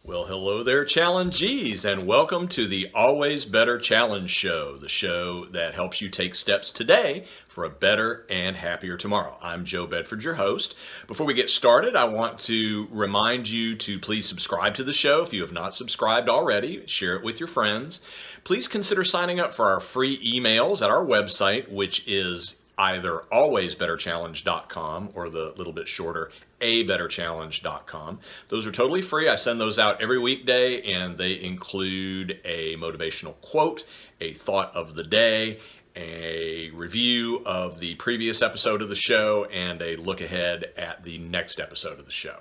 Well, hello there, challengees, and welcome to the Always Better Challenge Show, the show that helps you take steps today for a better and happier tomorrow. I'm Joe Bedford, your host. Before we get started, I want to remind you to please subscribe to the show. If you have not subscribed already, share it with your friends. Please consider signing up for our free emails at our website, which is either alwaysbetterchallenge.com or the little bit shorter abetterchallenge.com. Those are totally free. I send those out every weekday, and they include a motivational quote, a thought of the day, a review of the previous episode of the show, and a look ahead at the next episode of the show.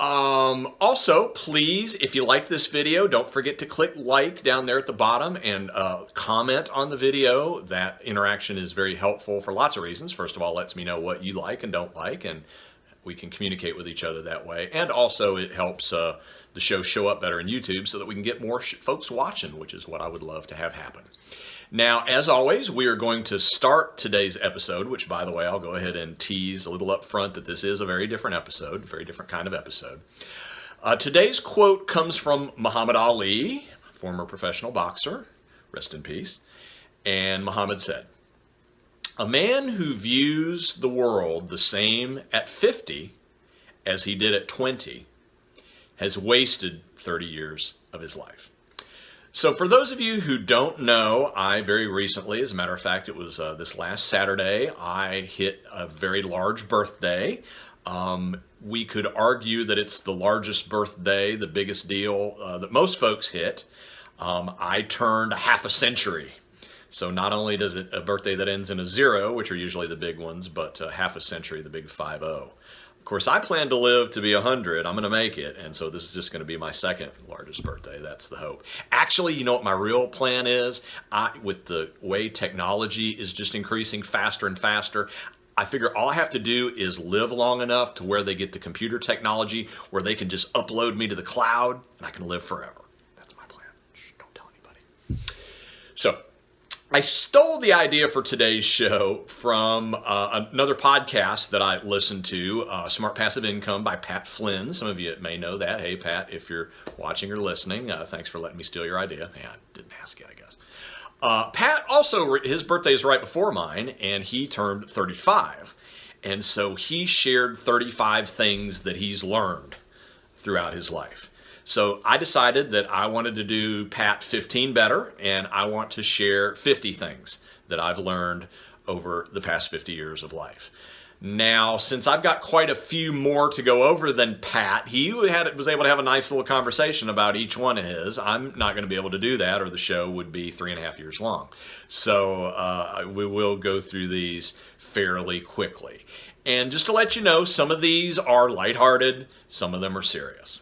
Also, please, if you like this video, don't forget to click like down there at the bottom and comment on the video. That interaction is very helpful for lots of reasons. First of all, it lets me know what you like and don't like, and we can communicate with each other that way. And also, it helps the show show up better in YouTube so that we can get more folks watching, which is what I would love to have happen. Now, as always, we are going to start today's episode, which, by the way, I'll go ahead and tease a little up front that this is a very different episode, very different kind of episode. Today's quote comes from Muhammad Ali, former professional boxer, rest in peace. And Muhammad said, "A man who views the world the same at 50 as he did at 20 has wasted 30 years of his life." So for those of you who don't know, I very recently, as a matter of fact, it was this last Saturday, I hit a very large birthday. We could argue that it's the largest birthday, the biggest deal that most folks hit. I turned half a century. So not only does it a birthday that ends in a 0, which are usually the big ones, but half a century, the big 50. Of course, I plan to live to be 100. I'm going to make it, and so this is just going to be my second largest birthday. That's the hope. Actually, you know what my real plan is? With the way technology is just increasing faster and faster, I figure all I have to do is live long enough to where they get the computer technology where they can just upload me to the cloud, and I can live forever. That's my plan. Shh, don't tell anybody. So I stole the idea for today's show from another podcast that I listened to, Smart Passive Income by Pat Flynn. Some of you may know that. Hey, Pat, if you're watching or listening, thanks for letting me steal your idea. Yeah, I didn't ask you, I guess. Pat also, his birthday is right before mine, and he turned 35. And so he shared 35 things that he's learned throughout his life. So I decided that I wanted to do Pat 15 better, and I want to share 50 things that I've learned over the past 50 years of life. Now, since I've got quite a few more to go over than Pat, he was able to have a nice little conversation about each one of his. I'm not going to be able to do that, or the show would be 3.5 years long. So we will go through these fairly quickly. And just to let you know, some of these are lighthearted, some of them are serious.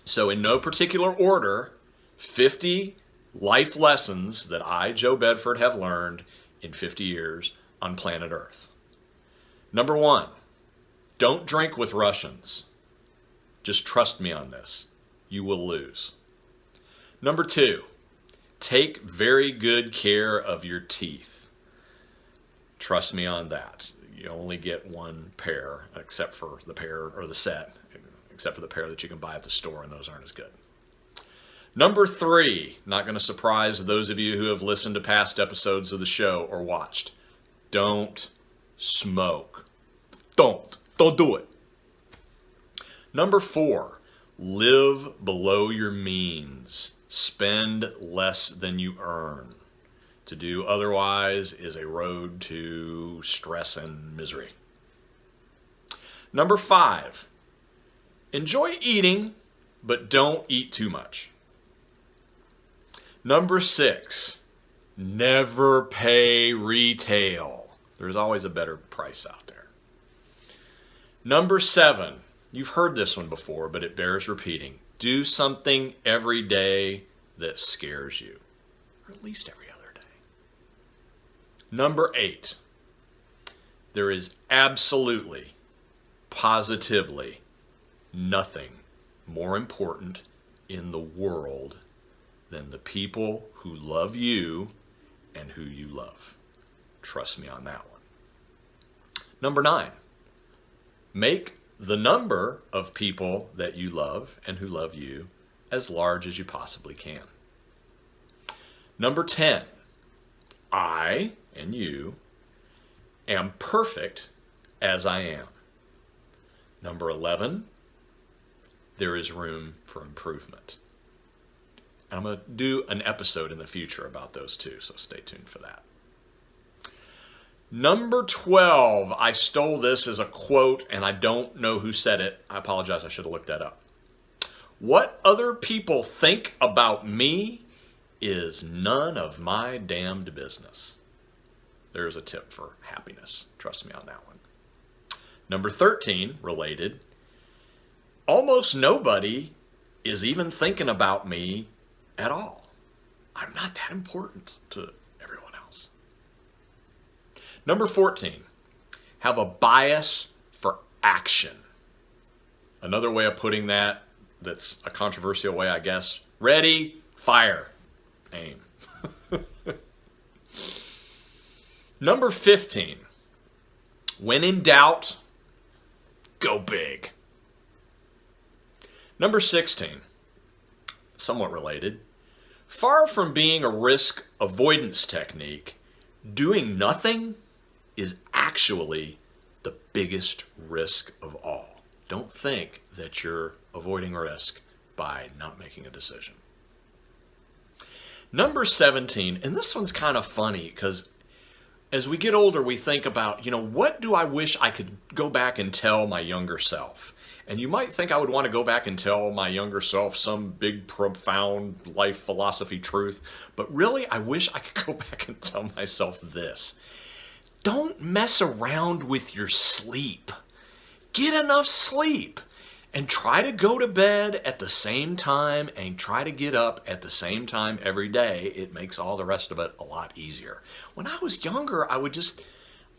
So in no particular order, 50 life lessons that I, Joe Bedford, have learned in 50 years on planet Earth. Number 1, don't drink with Russians. Just trust me on this. You will lose. Number 2, take very good care of your teeth. Trust me on that. You only get one pair, except for the pair or the set. Except for the pair that you can buy at the store, and those aren't as good. Number 3, not going to surprise those of you who have listened to past episodes of the show or watched. Don't smoke. Don't do it. Number 4, live below your means. Spend less than you earn. To do otherwise is a road to stress and misery. Number 5, enjoy eating, but don't eat too much. Number 6, never pay retail. There's always a better price out there. Number 7, you've heard this one before, but it bears repeating. Do something every day that scares you, or at least every other day. Number 8, there is absolutely, positively, nothing more important in the world than the people who love you and who you love. Trust me on that one. Number 9, make the number of people that you love and who love you as large as you possibly can. Number 10, I and you am perfect as I am. Number 11, there is room for improvement. And I'm going to do an episode in the future about those two, so stay tuned for that. Number 12, I stole this as a quote, and I don't know who said it. I apologize, I should have looked that up. What other people think about me is none of my damned business. There's a tip for happiness. Trust me on that one. Number 13, related, almost nobody is even thinking about me at all. I'm not that important to everyone else. Number 14, have a bias for action. Another way of putting that, that's a controversial way, I guess. Ready, fire, aim. Number 15, when in doubt, go big. Number 16, somewhat related, far from being a risk avoidance technique, doing nothing is actually the biggest risk of all. Don't think that you're avoiding risk by not making a decision. Number 17, and this one's kind of funny because as we get older, we think about, what do I wish I could go back and tell my younger self? And you might think I would want to go back and tell my younger self some big, profound life philosophy truth. But really, I wish I could go back and tell myself this. Don't mess around with your sleep. Get enough sleep. And try to go to bed at the same time and try to get up at the same time every day. It makes all the rest of it a lot easier. When I was younger, I would just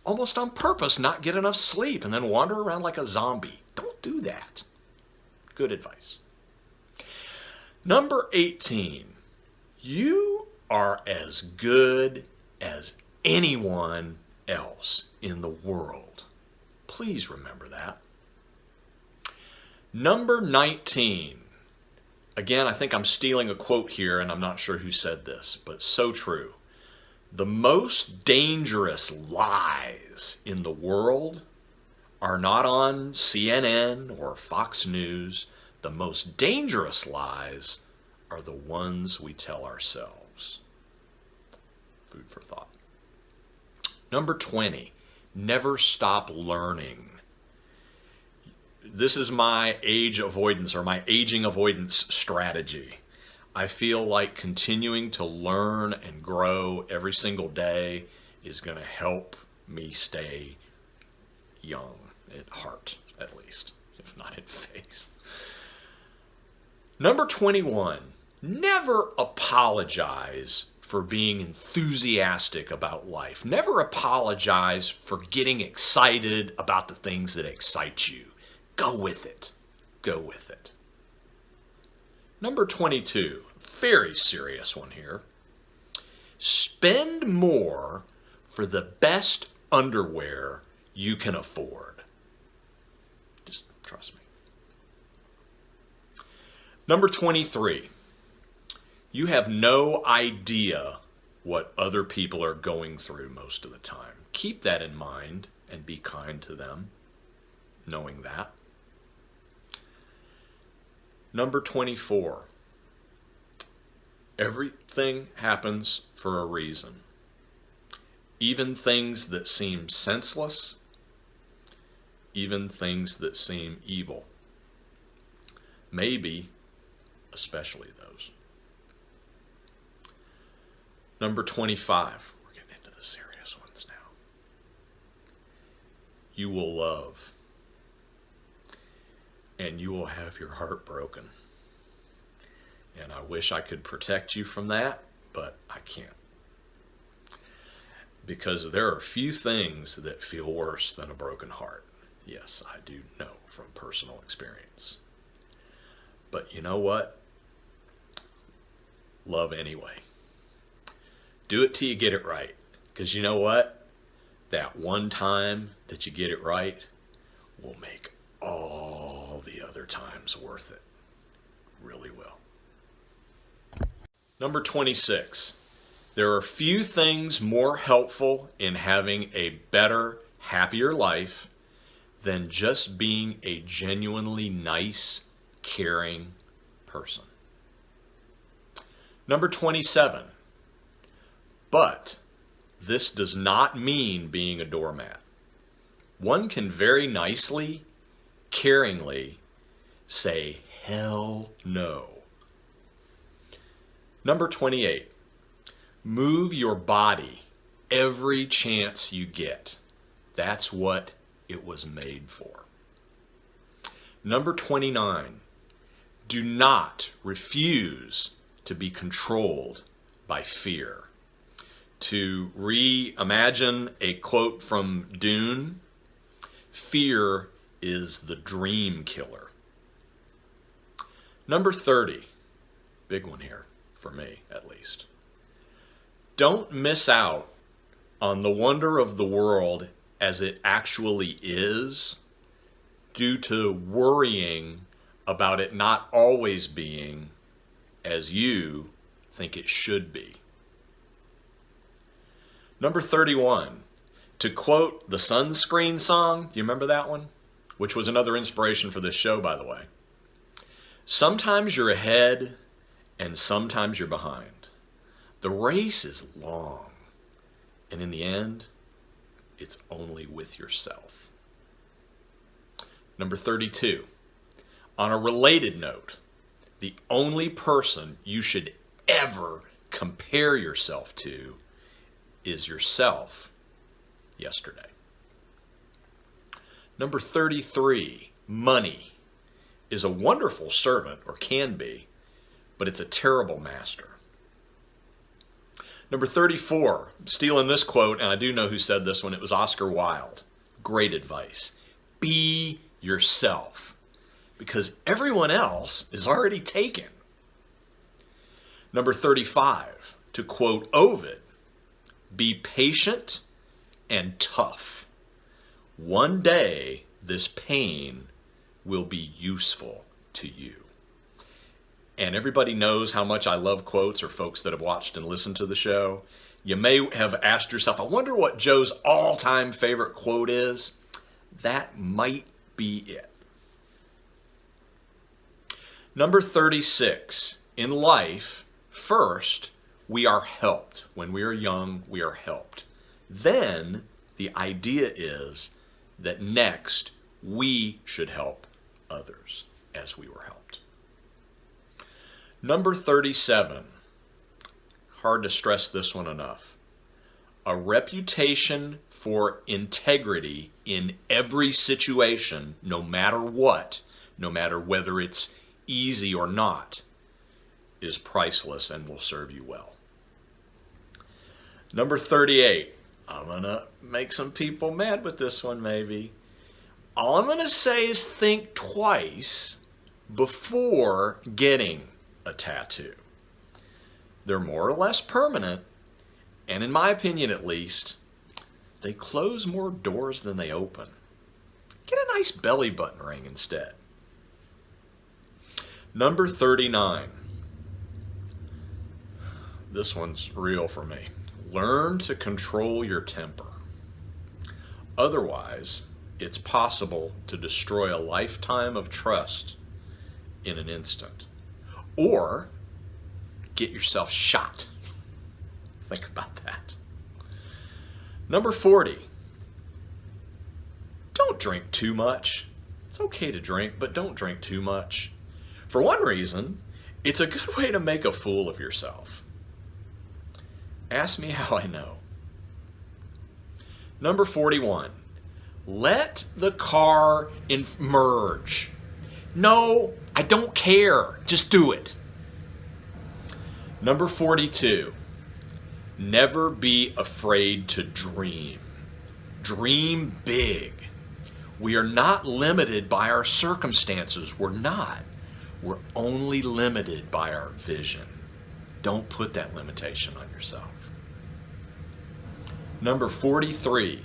almost on purpose not get enough sleep and then wander around like a zombie. Don't do that. Good advice. Number 18, you are as good as anyone else in the world. Please remember that. Number 19. Again, I think I'm stealing a quote here, and I'm not sure who said this, but so true. The most dangerous lies in the world are not on CNN or Fox News. The most dangerous lies are the ones we tell ourselves. Food for thought. Number 20. Never stop learning. This is my age avoidance or my aging avoidance strategy. I feel like continuing to learn and grow every single day is going to help me stay young at heart, at least, if not in face. Number 21, never apologize for being enthusiastic about life. Never apologize for getting excited about the things that excite you. Go with it. Go with it. Number 22, very serious one here. Spend more for the best underwear you can afford. Just trust me. Number 23, you have no idea what other people are going through most of the time. Keep that in mind and be kind to them, knowing that. Number 24, everything happens for a reason. Even things that seem senseless, even things that seem evil. Maybe, especially those. Number 25, we're getting into the serious ones now. You will love. And you will have your heart broken. And I wish I could protect you from that, but I can't. Because there are few things that feel worse than a broken heart. Yes, I do know from personal experience. But you know what? Love anyway. Do it till you get it right. Because you know what? That one time that you get it right will make all the other times worth it. Really will. Number 26. There are few things more helpful in having a better, happier life than just being a genuinely nice, caring person. Number 27. But this does not mean being a doormat. One can very nicely, caringly say, hell no. Number 28. Move your body every chance you get. That's what it was made for. Number 29. Do not refuse to be controlled by fear. To reimagine a quote from Dune, fear is the dream killer. Number 30, big one here, for me at least. Don't miss out on the wonder of the world as it actually is due to worrying about it not always being as you think it should be. Number 31, to quote the Sunscreen song, do you remember that one? Which was another inspiration for this show, by the way. Sometimes you're ahead and sometimes you're behind. The race is long, and in the end, it's only with yourself. Number 32, on a related note, the only person you should ever compare yourself to is yourself yesterday. Number 33, money is a wonderful servant, or can be, but it's a terrible master. Number 34, stealing this quote, and I do know who said this one, it was Oscar Wilde. Great advice. Be yourself, because everyone else is already taken. Number 35, to quote Ovid, be patient and tough. One day, this pain will be useful to you. And everybody knows how much I love quotes, or folks that have watched and listened to the show. You may have asked yourself, I wonder what Joe's all-time favorite quote is. That might be it. Number 36, in life, first, we are helped. When we are young, we are helped. Then, the idea is that next, we should help others as we were helped. Number 37, hard to stress this one enough. A reputation for integrity in every situation, no matter what, no matter whether it's easy or not, is priceless and will serve you well. Number 38, I'm going to make some people mad with this one maybe. All I'm going to say is think twice before getting a tattoo. They're more or less permanent, and in my opinion at least, they close more doors than they open. Get a nice belly button ring instead. Number 39. This one's real for me. Learn to control your temper. Otherwise, it's possible to destroy a lifetime of trust in an instant. Or get yourself shot. Think about that. Number 40. Don't drink too much. It's okay to drink, but don't drink too much. For one reason, it's a good way to make a fool of yourself. Ask me how I know. Number 41. Let the car emerge. No, I don't care. Just do it. Number 42. Never be afraid to dream. Dream big. We are not limited by our circumstances. We're not. We're only limited by our vision. Don't put that limitation on yourself. Number 43.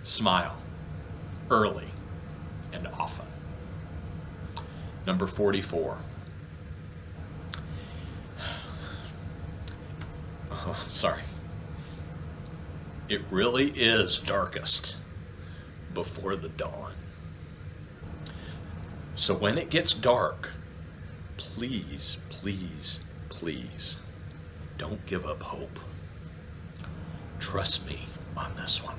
Smile. Early. and often. Number 44. Oh, sorry. It really is darkest before the dawn. So when it gets dark, please, please, please, don't give up hope. Trust me on this one.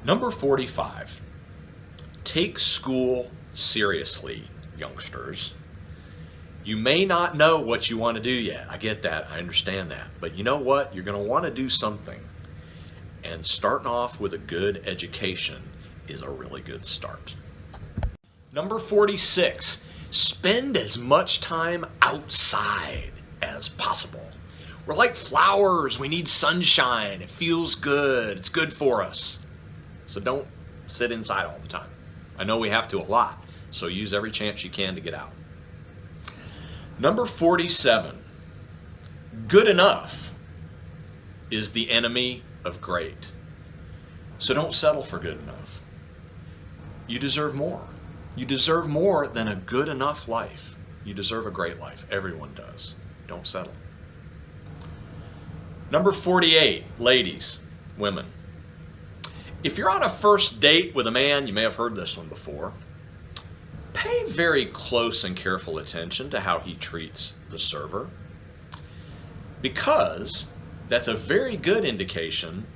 Number 45. Take school seriously, youngsters. You may not know what you want to do yet. I get that. I understand that. But you know what? You're going to want to do something. And starting off with a good education is a really good start. Number 46. Spend as much time outside as possible. We're like flowers. We need sunshine. It feels good. It's good for us. So don't sit inside all the time. I know we have to a lot. So use every chance you can to get out. Number 47, good enough is the enemy of great. So don't settle for good enough. You deserve more. You deserve more than a good enough life. You deserve a great life. Everyone does. Don't settle. Number 48, ladies, women. If you're on a first date with a man, you may have heard this one before, pay very close and careful attention to how he treats the server, because that's a very good indication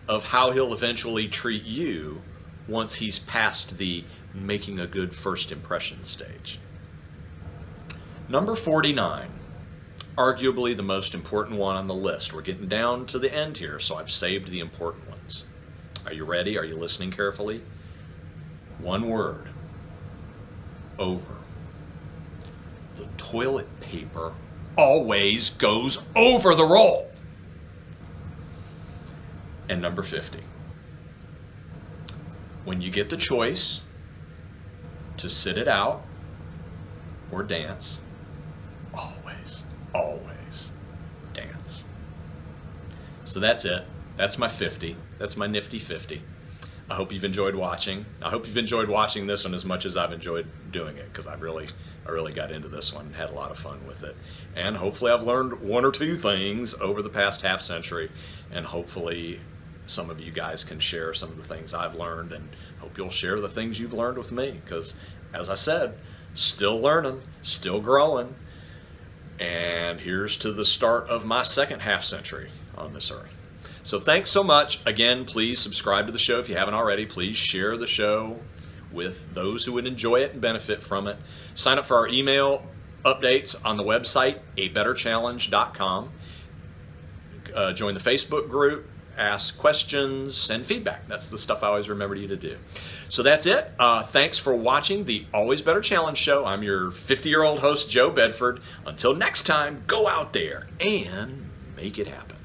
of how he'll eventually treat you once he's past the making a good first impression stage. Number 49, arguably the most important one on the list. We're getting down to the end here, so I've saved the important ones. Are you ready? Are you listening carefully? One word. Over. The toilet paper always goes over the roll. And number 50. When you get the choice to sit it out or dance, always, always dance. So that's it. That's my 50. That's my nifty 50. I hope you've enjoyed watching. I hope you've enjoyed watching this one as much as I've enjoyed doing it, because I really got into this one and had a lot of fun with it. And hopefully I've learned one or two things over the past half century, and hopefully some of you guys can share some of the things I've learned, and hope you'll share the things you've learned with me, because as I said, still learning, still growing, and here's to the start of my second half century on this earth. So thanks so much. Again, please subscribe to the show if you haven't already. Please share the show with those who would enjoy it and benefit from it. Sign up for our email updates on the website, abetterchallenge.com. Join the Facebook group, ask questions, send feedback. That's the stuff I always remember you to do. So that's it. Thanks for watching the Always Better Challenge Show. I'm your 50-year-old host, Joe Bedford. Until next time, go out there and make it happen.